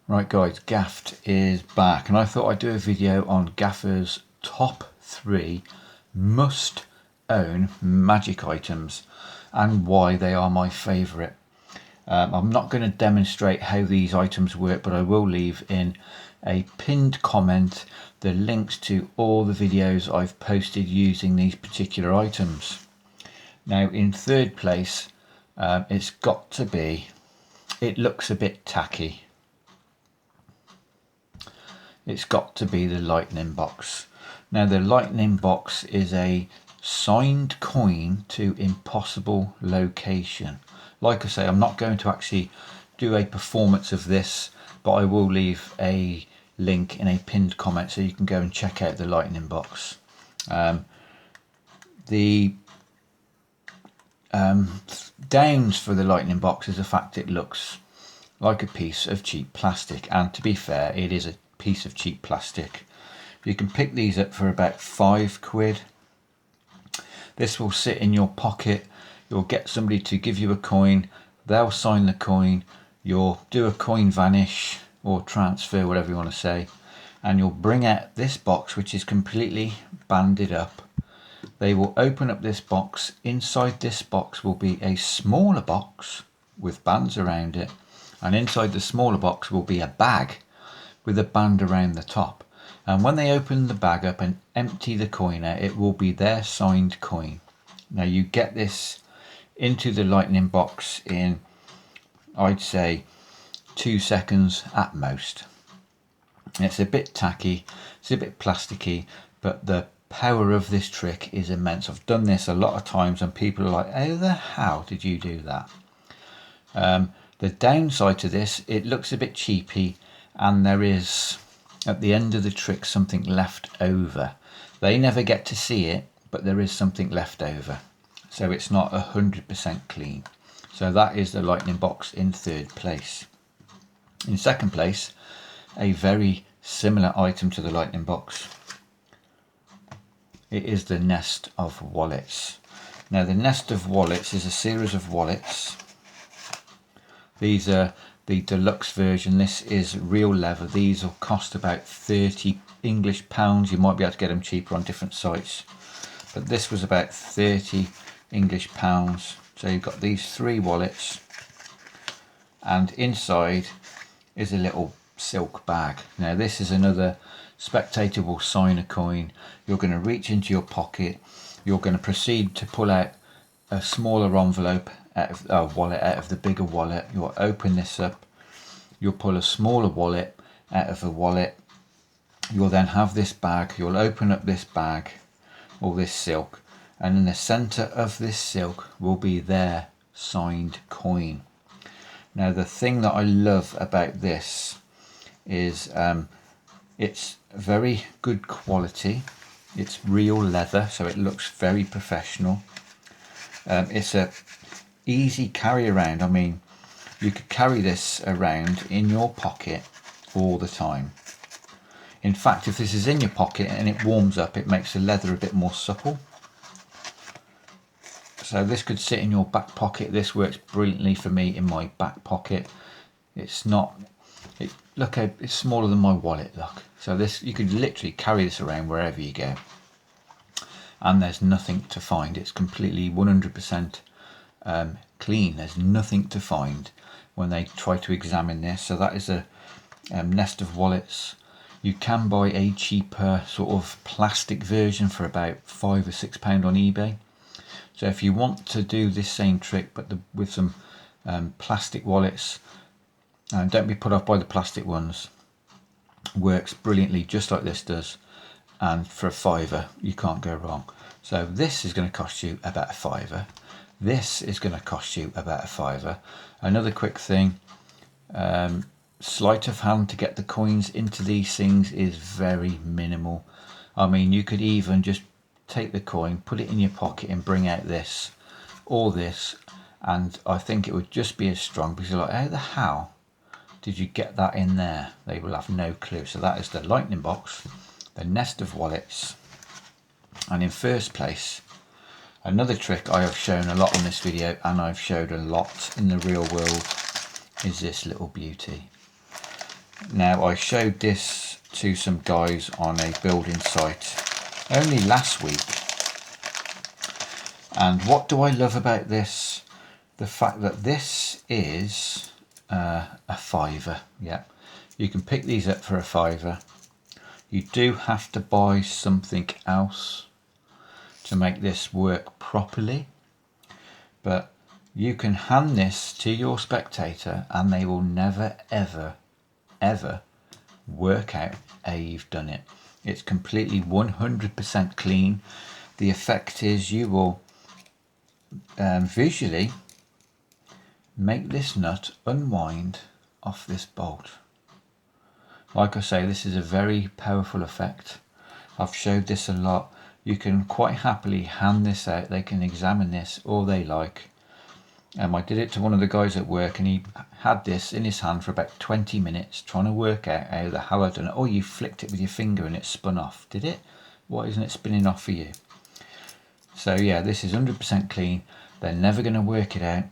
Right guys, Gaffed is back and I thought I'd do a video on Gaffer's top 3 must own magic items and why they are my favourite. I'm not going to demonstrate how these items work, but I will leave in a pinned comment the links to all the videos I've posted using these particular items. Now in third place, it's got to be, it looks a bit tacky. It's got to be the lightning box. Now the lightning box is a signed coin to impossible location. Like I say, I'm not going to actually do a performance of this, but I will leave a link in a pinned comment so you can go and check out the lightning box. The downs for the lightning box is the fact it looks like a piece of cheap plastic, and to be fair, it is a piece of cheap plastic. You can pick these up for about £5. This will sit in your pocket. You'll get somebody to give you a coin, they'll sign the coin, you'll do a coin vanish or transfer, whatever you want to say, and you'll bring out this box which is completely banded up. They will open up this box. Inside this box will be a smaller box with bands around it, and inside the smaller box will be a bag with a band around the top. And when they open the bag up and empty the coin out, it will be their signed coin. Now you get this into the lightning box in, I'd say, 2 seconds at most. It's a bit tacky, it's a bit plasticky, but the power of this trick is immense. I've done this a lot of times and people are like, how the hell did you do that? The downside to this, it looks a bit cheapy, and there is at the end of the trick something left over. They never get to see it, but there is something left over, so it's not 100% clean. So that is the lightning box in third place. In second place, a very similar item to the lightning box, it is the nest of wallets. Now the nest of wallets is a series of wallets. These are the deluxe version. This is real leather. These will cost about 30 English pounds. You might be able to get them cheaper on different sites, but this was about 30 English pounds. So you've got these 3 wallets, and inside is a little silk bag. Now this is another spectator will sign a coin. You're going to reach into your pocket. You're going to proceed to pull out a smaller envelope out of a wallet out of the bigger wallet. You'll open this up, you'll pull a smaller wallet out of the wallet. You'll then have this bag. You'll open up this bag or this silk, and in the center of this silk will be their signed coin. Now the thing that I love about this is it's very good quality. It's real leather, so it looks very professional. It's a easy carry around. I mean, you could carry this around in your pocket all the time. In fact, if this is in your pocket and it warms up, it makes the leather a bit more supple. So this could sit in your back pocket. This works brilliantly for me in my back pocket. It's not, look how it's smaller than my wallet, look. So this, you could literally carry this around wherever you go, and there's nothing to find. It's completely 100% clean. There's nothing to find when they try to examine this. So that is a nest of wallets. You can buy a cheaper sort of plastic version for about £5 or £6 on eBay. So if you want to do this same trick but with some plastic wallets, don't be put off by the plastic ones. Works brilliantly just like this does, and for a £5 you can't go wrong. So this is going to cost you about £5. This is going to cost you about £5. Another quick thing, sleight of hand to get the coins into these things is very minimal. I mean, you could even just take the coin, put it in your pocket and bring out this or this, and I think it would just be as strong, because you're like, how the hell did you get that in there? They will have no clue. So that is the lightning box, the nest of wallets. And in first place, another trick I have shown a lot on this video, and I've showed a lot in the real world, is this little beauty. Now, I showed this to some guys on a building site only last week, and what do I love about this? The fact that this is a £5. Yeah, you can pick these up for a £5. You do have to buy something else to make this work properly, but you can hand this to your spectator and they will never ever work out how you've done it. It's completely 100% clean. The effect is you will visually make this nut unwind off this bolt. Like I say, this is a very powerful effect. I've showed this a lot. You can quite happily hand this out. They can examine this all they like. I did it to one of the guys at work and he had this in his hand for about 20 minutes trying to work out how the hell I'd done it. Oh, you flicked it with your finger and it spun off. Did it? Why isn't it spinning off for you? So yeah, this is 100% clean. They're never going to work it out.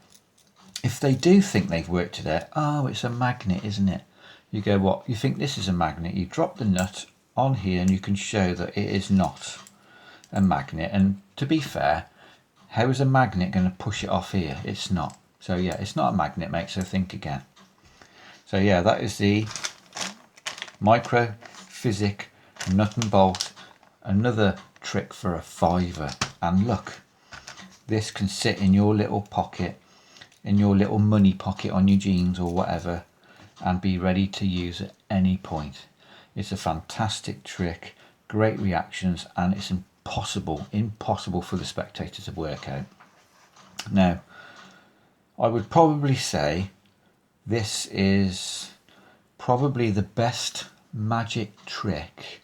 If they do think they've worked it out, oh, it's a magnet, isn't it? You go, what? You think this is a magnet? You drop the nut on here and you can show that it is not a magnet. And to be fair, how is a magnet going to push it off here? It's not. So yeah, it's not a magnet, mate, so think again. So yeah, that is the Microphysic nut and bolt. Another trick for a £5. And look, this can sit in your little pocket, in your little money pocket on your jeans or whatever, and be ready to use at any point. It's a fantastic trick, great reactions, and it's impossible for the spectator to work out. Now, I would probably say this is probably the best magic trick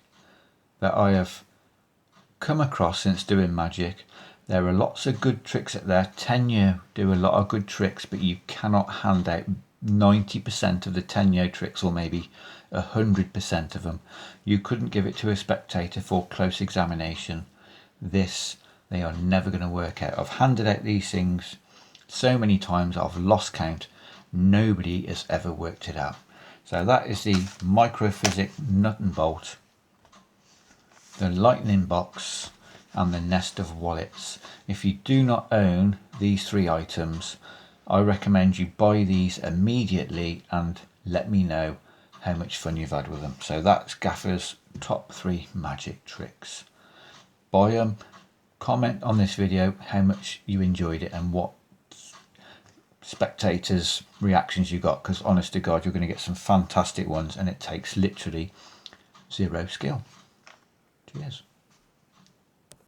that I have come across since doing magic. There are lots of good tricks out there. Tenyo do a lot of good tricks, but you cannot hand out 90% of the Tenyo tricks, or maybe 100% of them. You couldn't give it to a spectator for close examination. This, they are never going to work out. I've handed out these things so many times I've lost count. Nobody has ever worked it out. So that is the Microphysic nut and bolt, the lightning box, and the nest of wallets. If you do not own these 3 items, I recommend you buy these immediately and let me know how much fun you've had with them. So that's Gaffer's top 3 magic tricks. Buy them, comment on this video how much you enjoyed it and what spectators' reactions you got, because honest to God, you're going to get some fantastic ones and it takes literally 0 skill.